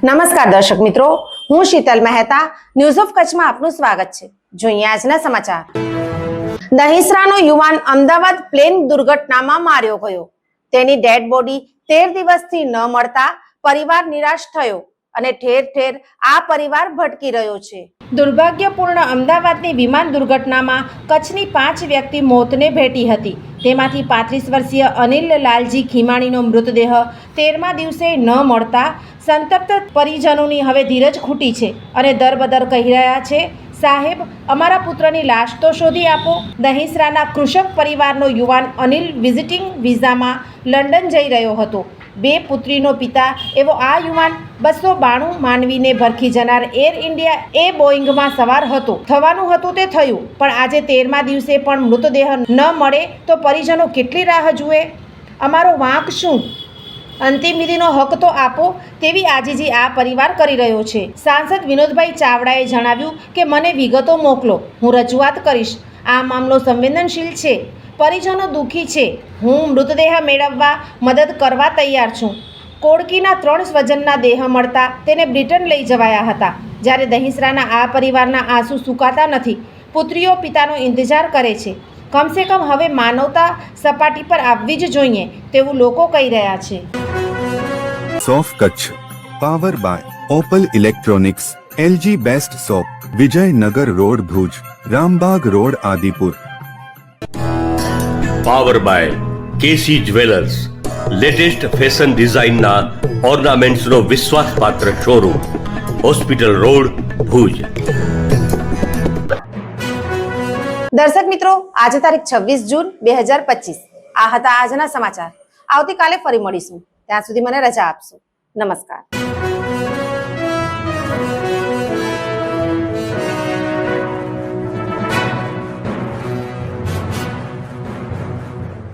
નમસ્કાર દર્શક મિત્રો, હું શીતલ મહેતા ન્યૂઝ ઓફ કચ્છમાં આપનું સ્વાગત છે। જોઈએ આજના સમાચાર। દહીસરાનો યુવાન અમદાવાદ પ્લેન દુર્ઘટનામાં માર્યો ગયો। તેની ડેડ બોડી 13 દિવસથી ન મળતા પરિવાર નિરાશ થયો અને ઠેર ઠેર આ પરિવાર ભટકી રહ્યો છે। દુર્ભાગ્યપૂર્ણ અમદાવાદની વિમાન દુર્ઘટનામાં કચ્છની 5 વ્યક્તિ મોતને ભેટી હતી। તેમાંથી 35 વર્ષીય અનિલ લાલજી ખીમાણીનો મૃતદેહ 13મા દિવસે ન મળતા સંતપ્ત પરિજનોની હવે ધીરજ ખૂટી છે અને દરબદર કહી રહ્યા છે, સાહેબ, અમારા પુત્રની લાશ તો શોધી આપો। દહીસરાના કૃષક પરિવારનો યુવાન અનિલ વિઝિટિંગ વિઝામાં લંડન જઈ રહ્યો હતો। 2 પુત્રીનો પિતા એવો આ યુવાન 292 માનવીને ભરખી જનાર એર ઇન્ડિયા એ બોઈંગમાં સવાર હતો। થવાનું હતું તે થયું, પણ આજે 13મા દિવસે પણ મૃતદેહ ન મળે તો પરિજનો કેટલી રાહ જુએ? અમારો વાંક શું? અંતિમ વિધિનો હક તો આપો તેવી આજીજી આ પરિવાર કરી રહ્યો છે। સાંસદ વિનોદભાઈ ચાવડાએ જણાવ્યું કે મને વિગતો મોકલો, હું રજૂઆત કરીશ। આ મામલો સંવેદનશીલ છે, પરિજનો દુઃખી છે। હું મૃતદેહ મેળવવા મદદ કરવા તૈયાર છું। કોડકીના 3 સ્વજનના દેહ મળતા તેને બ્રિટન લઈ જવાયા હતા, જ્યારે દહીસરાના આ પરિવારના આંસુ સુકાતા નથી। પુત્રીઓ પિતાનો ઇંતજાર કરે છે। કમસે કમ હવે માનવતા સપાટી પર આવવી જ જોઈએ તેવું લોકો કહી રહ્યા છે। સોફ Kutch power by Opal electronics, LG best shop, Vijaynagar road Bhuj, Rambag road Adipur. Power by KC jewellers, latest fashion ડિઝાઇનના ઓર્નામેન્ટ્સનો વિશ્વાસપાત્ર શોરૂમ, હોસ્પિટલ રોડ ભુજ। દર્શક મિત્રો, આજે તારીખ 26 જૂન 2025 આ હતા આજના સમાચાર। આવતીકાલે ફરી મળીશું, ત્યાં સુધી મને રજા આપશો। નમસ્કાર।